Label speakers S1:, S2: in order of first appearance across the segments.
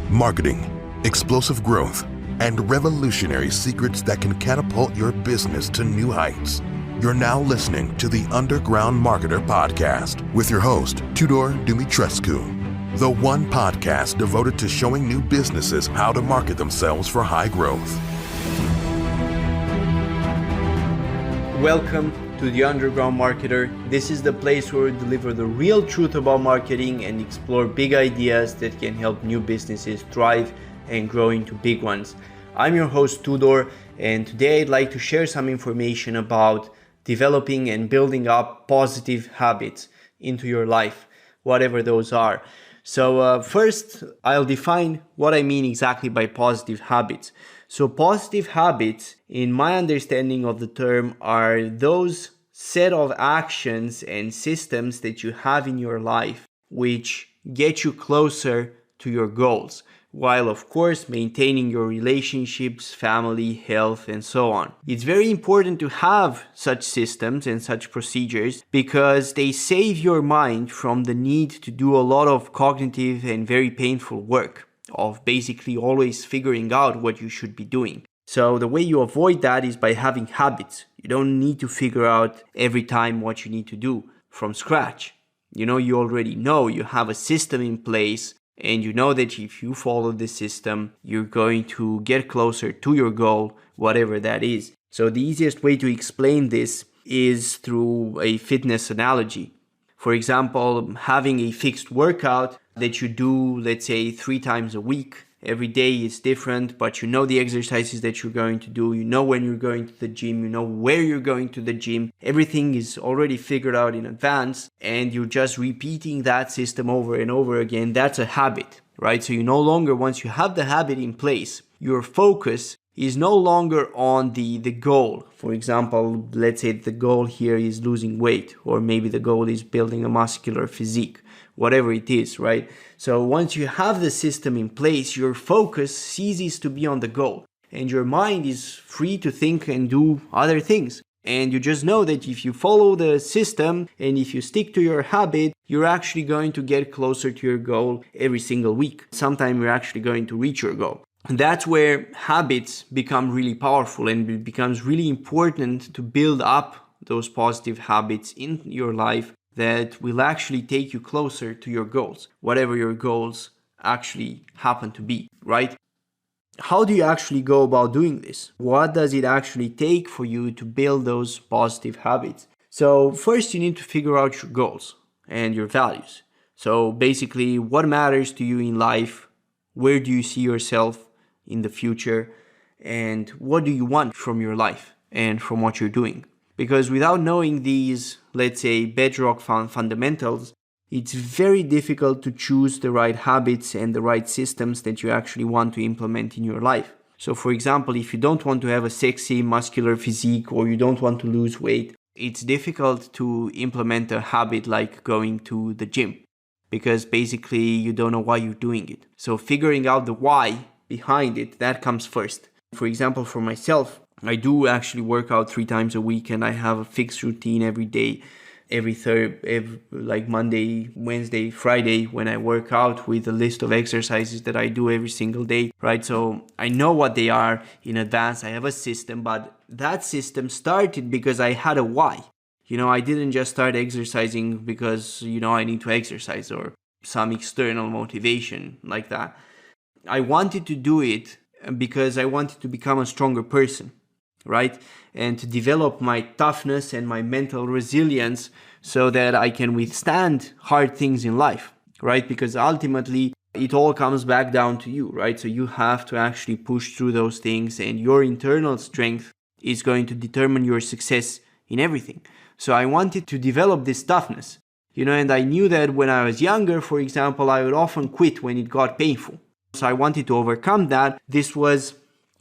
S1: marketing, explosive growth, and revolutionary secrets that can catapult your business to new heights. You're now listening to the Underground Marketer Podcast with your host, Tudor Dumitrescu, the one podcast devoted to showing new businesses how to market themselves for high growth.
S2: Welcome to the Underground Marketer. This is the place where we deliver the real truth about marketing and explore big ideas that can help new businesses thrive and grow into big ones. I'm your host Tudor, and today I'd like to share some information about developing and building up positive habits into your life, whatever those are. So first, I'll define what I mean exactly by positive habits. So positive habits, in my understanding of the term, are those set of actions and systems that you have in your life which get you closer to your goals, while of course maintaining your relationships, family, health, and so on. It's very important to have such systems and such procedures because they save your mind from the need to do a lot of cognitive and very painful work of basically always figuring out what you should be doing. So the way you avoid that is by having habits. You don't need to figure out every time what you need to do from scratch. You already know, you have a system in place, and you know that if you follow the system, you're going to get closer to your goal, whatever that is. So the easiest way to explain this is through a fitness analogy. For example, having a fixed workout that you do, let's say 3 times a week. Every day is different, but you know the exercises that you're going to do. You know when you're going to the gym. You know where you're going to the gym. Everything is already figured out in advance, and you're just repeating that system over and over again. That's a habit, right? So you no longer, once you have the habit in place, your focus is no longer on the goal. For example, let's say the goal here is losing weight, or maybe the goal is building a muscular physique, whatever it is, right? So once you have the system in place, your focus ceases to be on the goal, and your mind is free to think and do other things. And you just know that if you follow the system and if you stick to your habit, you're actually going to get closer to your goal every single week. Sometimes you're actually going to reach your goal. And that's where habits become really powerful, and it becomes really important to build up those positive habits in your life that will actually take you closer to your goals, whatever your goals actually happen to be, right? How do you actually go about doing this? What does it actually take for you to build those positive habits? So first you need to figure out your goals and your values. So basically, what matters to you in life? Where do you see yourself in the future? And what do you want from your life and from what you're doing? Because without knowing these, let's say, bedrock fundamentals, it's very difficult to choose the right habits and the right systems that you actually want to implement in your life. So for example, if you don't want to have a sexy muscular physique, or you don't want to lose weight, it's difficult to implement a habit like going to the gym, because basically you don't know why you're doing it. So figuring out the why behind it, that comes first. For example, for myself, I do actually work out 3 times a week, and I have a fixed routine every day, like Monday, Wednesday, Friday, when I work out, with a list of exercises that I do every single day, right? So I know what they are in advance. I have a system, but that system started because I had a why. I didn't just start exercising because, I need to exercise or some external motivation like that. I wanted to do it because I wanted to become a stronger person, right? And to develop my toughness and my mental resilience so that I can withstand hard things in life, right? Because ultimately it all comes back down to you, right? So you have to actually push through those things, and your internal strength is going to determine your success in everything. So I wanted to develop this toughness, and I knew that when I was younger, for example, I would often quit when it got painful. So I wanted to overcome that.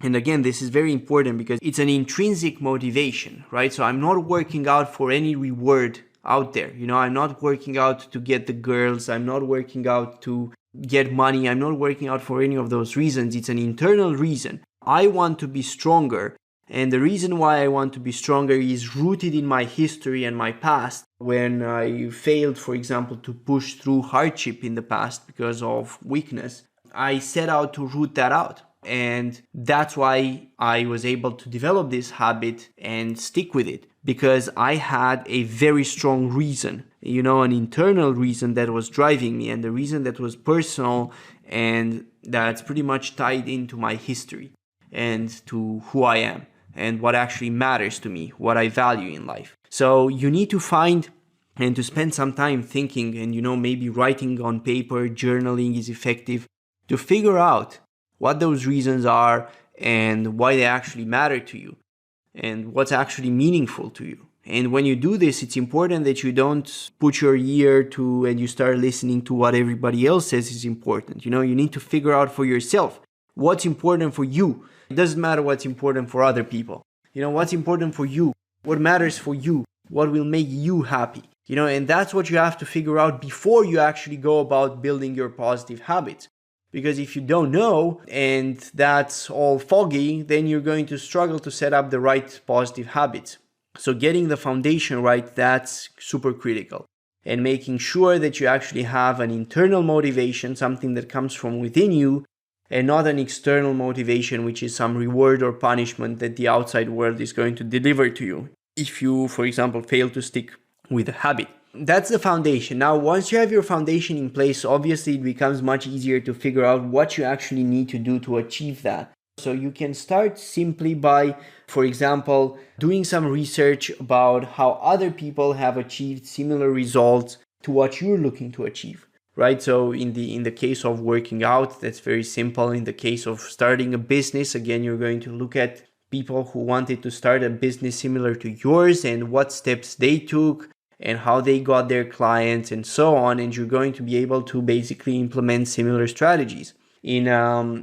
S2: And again, this is very important because it's an intrinsic motivation, right? So I'm not working out for any reward out there. I'm not working out to get the girls. I'm not working out to get money. I'm not working out for any of those reasons. It's an internal reason. I want to be stronger. And the reason why I want to be stronger is rooted in my history and my past. When I failed, for example, to push through hardship in the past because of weakness, I set out to root that out. And that's why I was able to develop this habit and stick with it, because I had a very strong reason, an internal reason that was driving me, and the reason that was personal, and that's pretty much tied into my history and to who I am and what actually matters to me, what I value in life. So you need to find and to spend some time thinking, and maybe writing on paper, journaling is effective to figure out what those reasons are and why they actually matter to you and what's actually meaningful to you. And when you do this, it's important that you don't put your ear to and you start listening to what everybody else says is important. You need to figure out for yourself what's important for you. It doesn't matter what's important for other people. What's important for you, what matters for you, what will make you happy. And that's what you have to figure out before you actually go about building your positive habits. Because if you don't know and that's all foggy, then you're going to struggle to set up the right positive habits. So getting the foundation right, that's super critical. And making sure that you actually have an internal motivation, something that comes from within you, and not an external motivation, which is some reward or punishment that the outside world is going to deliver to you if you, for example, fail to stick with a habit. That's the foundation. Now, once you have your foundation in place, obviously it becomes much easier to figure out what you actually need to do to achieve that. So you can start simply by, for example, doing some research about how other people have achieved similar results to what you're looking to achieve, right? So in the case of working out, that's very simple. In the case of starting a business, again, you're going to look at people who wanted to start a business similar to yours and what steps they took and how they got their clients and so on, and you're going to be able to basically implement similar strategies. In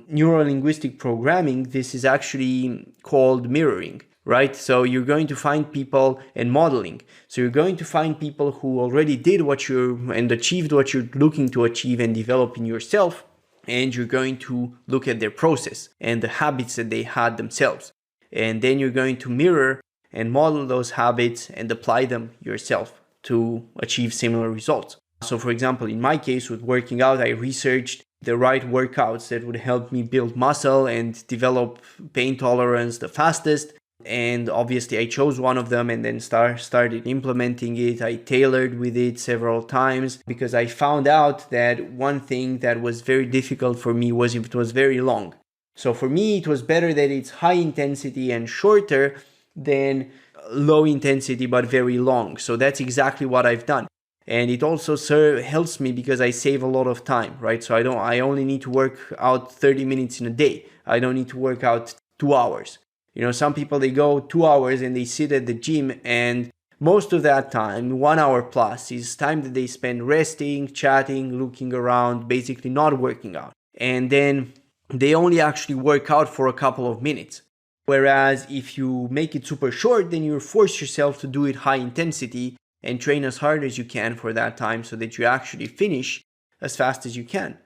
S2: neuro-linguistic programming, this is actually called mirroring, right? So you're going to find people, and modeling. So you're going to find people who already did and achieved what you're looking to achieve and develop in yourself, and you're going to look at their process and the habits that they had themselves. And then you're going to mirror and model those habits and apply them yourself to achieve similar results. So for example, in my case with working out, I researched the right workouts that would help me build muscle and develop pain tolerance the fastest. And obviously I chose one of them and then started implementing it. I tailored with it several times because I found out that one thing that was very difficult for me was if it was very long. So for me, it was better that it's high intensity and shorter than low intensity but very long. So that's exactly what I've done. And it also helps me because I save a lot of time, right? So I only need to work out 30 minutes in a day. I don't need to work out 2 hours. Some people, they go 2 hours and they sit at the gym, and most of that time, 1 hour plus, is time that they spend resting, chatting, looking around, basically not working out. And then they only actually work out for a couple of minutes. Whereas if you make it super short, then you force yourself to do it high intensity and train as hard as you can for that time so that you actually finish as fast as you can.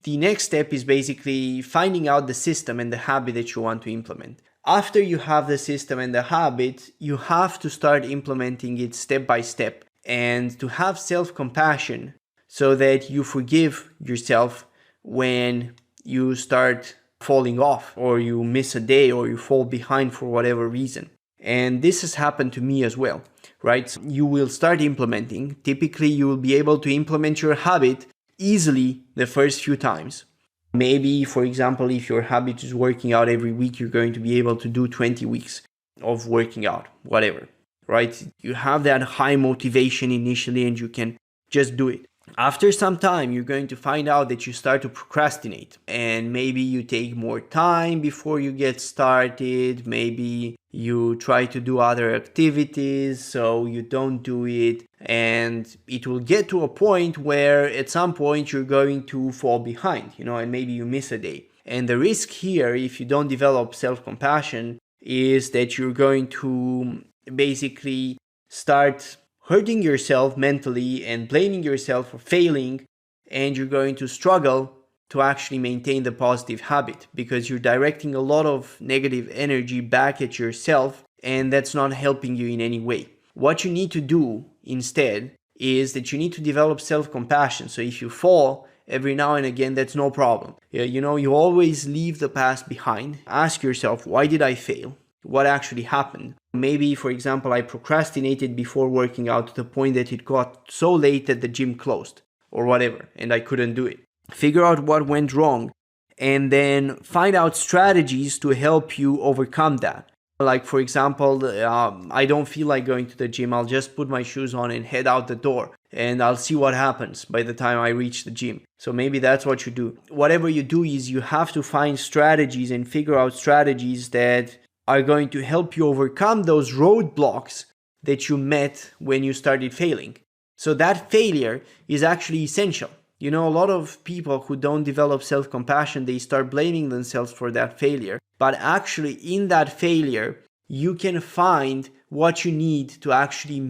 S2: The next step is basically finding out the system and the habit that you want to implement. After you have the system and the habit, you have to start implementing it step by step and to have self-compassion so that you forgive yourself when you start falling off or you miss a day or you fall behind for whatever reason. And this has happened to me as well, right? So you will start implementing. Typically, you will be able to implement your habit easily the first few times. Maybe, for example, if your habit is working out every week, you're going to be able to do 20 weeks of working out, whatever, right? You have that high motivation initially and you can just do it. After some time, you're going to find out that you start to procrastinate and maybe you take more time before you get started. Maybe you try to do other activities, so you don't do it. And it will get to a point where at some point you're going to fall behind, and maybe you miss a day. And the risk here, if you don't develop self-compassion, is that you're going to basically start hurting yourself mentally and blaming yourself for failing, and you're going to struggle to actually maintain the positive habit because you're directing a lot of negative energy back at yourself, and that's not helping you in any way. What you need to do instead is that you need to develop self-compassion. So if you fall every now and again, that's no problem. You always leave the past behind. Ask yourself, why did I fail? What actually happened? Maybe, for example, I procrastinated before working out to the point that it got so late that the gym closed or whatever, and I couldn't do it. Figure out what went wrong and then find out strategies to help you overcome that. Like, for example, I don't feel like going to the gym. I'll just put my shoes on and head out the door, and I'll see what happens by the time I reach the gym. So maybe that's what you do. Whatever you do is you have to find strategies and figure out strategies that are going to help you overcome those roadblocks that you met when you started failing. So that failure is actually essential. A lot of people who don't develop self-compassion, they start blaming themselves for that failure. But actually, in that failure, you can find what you need to actually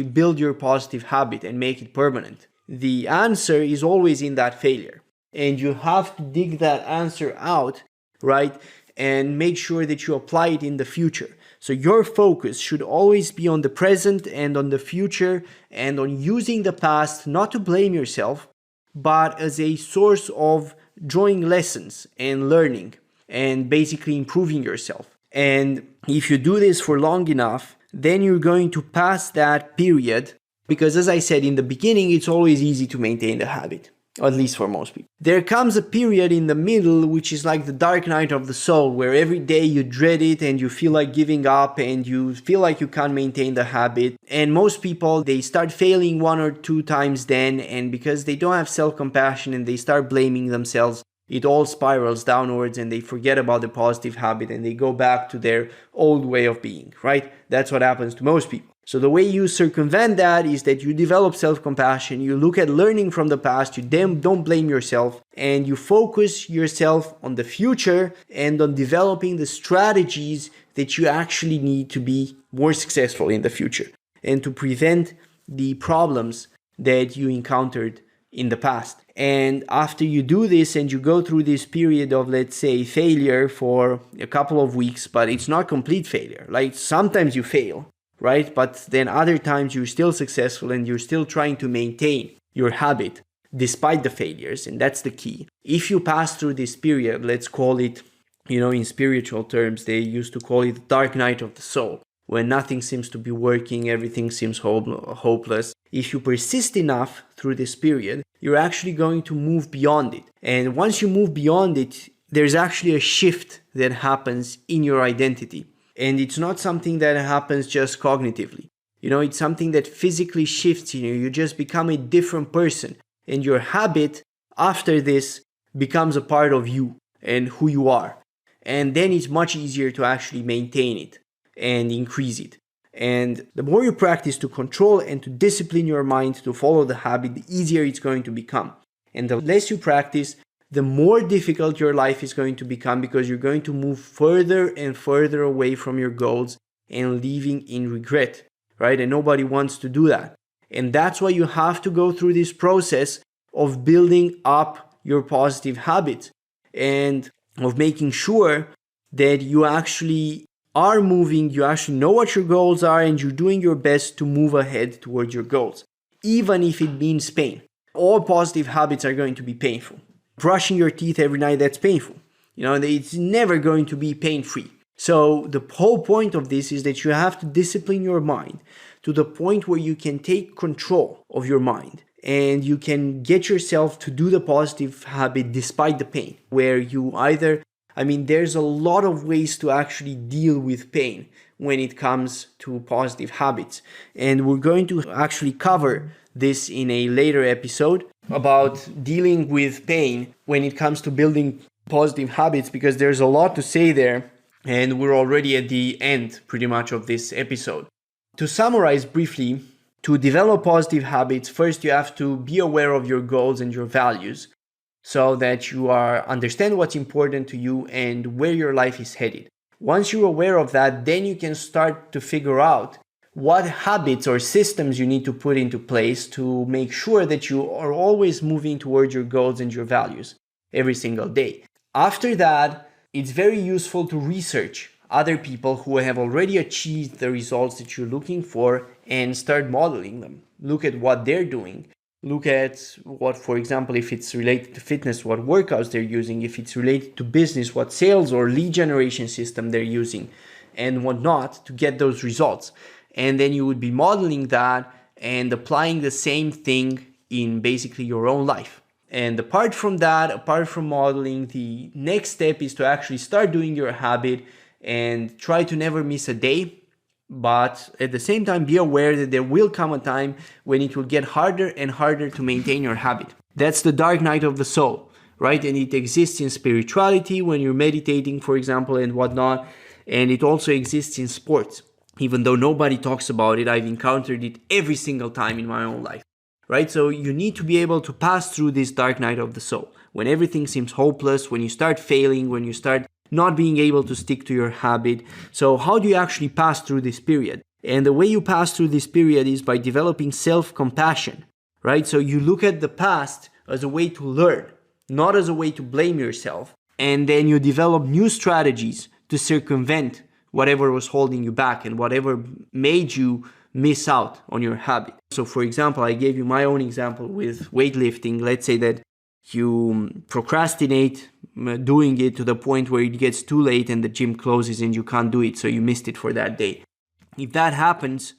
S2: build your positive habit and make it permanent. The answer is always in that failure. And you have to dig that answer out, right? And make sure that you apply it in the future. So your focus should always be on the present and on the future and on using the past not to blame yourself, but as a source of drawing lessons and learning and basically improving yourself. And if you do this for long enough, then you're going to pass that period, because as I said in the beginning, it's always easy to maintain the habit. At least for most people. There comes a period in the middle which is like the dark night of the soul, where every day you dread it and you feel like giving up and you feel like you can't maintain the habit. And most people, they start failing 1 or 2 times then, and because they don't have self-compassion and they start blaming themselves, it all spirals downwards and they forget about the positive habit and they go back to their old way of being, right? That's what happens to most people. So the way you circumvent that is that you develop self-compassion, you look at learning from the past, you don't blame yourself, and you focus yourself on the future and on developing the strategies that you actually need to be more successful in the future and to prevent the problems that you encountered in the past. And after you do this and you go through this period of, let's say, failure for a couple of weeks, but it's not complete failure. Like sometimes you fail, right? But then other times you're still successful and you're still trying to maintain your habit despite the failures. And that's the key. If you pass through this period, let's call it, in spiritual terms, they used to call it the dark night of the soul, when nothing seems to be working, everything seems hopeless. If you persist enough through this period, you're actually going to move beyond it. And once you move beyond it, there's actually a shift that happens in your identity. And it's not something that happens just cognitively. It's something that physically shifts in you. You just become a different person. And your habit after this becomes a part of you and who you are. And then it's much easier to actually maintain it and increase it. And the more you practice to control and to discipline your mind to follow the habit, the easier it's going to become. And the less you practice, the more difficult your life is going to become, because you're going to move further and further away from your goals and living in regret, right? And nobody wants to do that. And that's why you have to go through this process of building up your positive habits and of making sure that you actually are moving, you actually know what your goals are, and you're doing your best to move ahead towards your goals, even if it means pain. All positive habits are going to be painful. Brushing your teeth every night, that's painful. It's never going to be pain-free. So the whole point of this is that you have to discipline your mind to the point where you can take control of your mind and you can get yourself to do the positive habit despite the pain, where you either, there's a lot of ways to actually deal with pain when it comes to positive habits. And we're going to actually cover this in a later episode about dealing with pain when it comes to building positive habits, because there's a lot to say there and we're already at the end pretty much of this episode. To summarize briefly, to develop positive habits, first you have to be aware of your goals and your values so that you understand what's important to you and where your life is headed. Once you're aware of that, then you can start to figure out what habits or systems you need to put into place to make sure that you are always moving towards your goals and your values every single day. After that, it's very useful to research other people who have already achieved the results that you're looking for and start modeling them. Look at what they're doing Look at what, for example, if it's related to fitness, what workouts they're using. If it's related to business, what sales or lead generation system they're using and whatnot to get those results. And then you would be modeling that and applying the same thing in basically your own life. And apart from that, apart from modeling, the next step is to actually start doing your habit and try to never miss a day. But at the same time, be aware that there will come a time when it will get harder and harder to maintain your habit. That's the dark night of the soul, right? And it exists in spirituality when you're meditating, for example, and whatnot. And it also exists in sports. Even though nobody talks about it, I've encountered it every single time in my own life, right? So you need to be able to pass through this dark night of the soul. When everything seems hopeless, when you start failing, when you start not being able to stick to your habit. So how do you actually pass through this period? And the way you pass through this period is by developing self-compassion, right? So you look at the past as a way to learn, not as a way to blame yourself. And then you develop new strategies to circumvent whatever was holding you back and whatever made you miss out on your habit. So for example, I gave you my own example with weightlifting. Let's say that you procrastinate doing it to the point where it gets too late and the gym closes and you can't do it, so you missed it for that day. If that happens,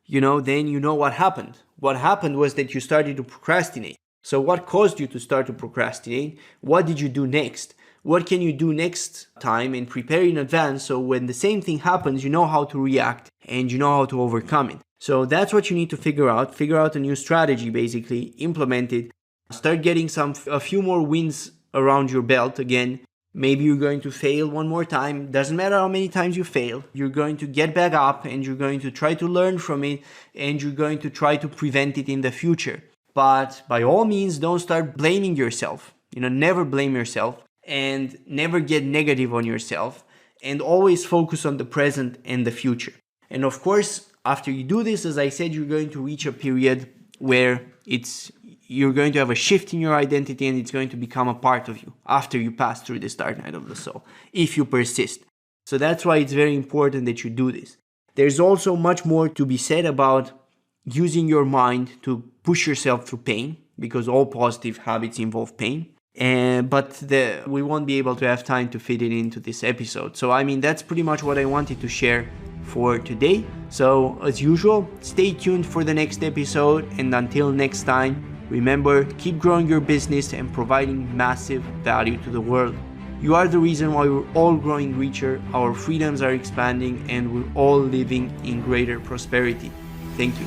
S2: then you know what happened. What happened was that you started to procrastinate. So what caused you to start to procrastinate? What did you do next? What can you do next time and prepare in advance so when the same thing happens, you know how to react and you know how to overcome it. So that's what you need to figure out. Figure out a new strategy, basically, implement it. Start getting a few more wins around your belt again. Maybe you're going to fail one more time. Doesn't matter how many times you fail. You're going to get back up and you're going to try to learn from it and you're going to try to prevent it in the future. But by all means, don't start blaming yourself. Never blame yourself and never get negative on yourself, and always focus on the present and the future. And of course, after you do this, as I said, you're going to reach a period where you're going to have a shift in your identity and it's going to become a part of you after you pass through this dark night of the soul, if you persist. So that's why it's very important that you do this. There's also much more to be said about using your mind to push yourself through pain, because all positive habits involve pain. But we won't be able to have time to fit it into this episode. So that's pretty much what I wanted to share for today. So as usual, stay tuned for the next episode, and until next time, remember, keep growing your business and providing massive value to the world. You are the reason why we're all growing richer, our freedoms are expanding, and we're all living in greater prosperity. Thank you.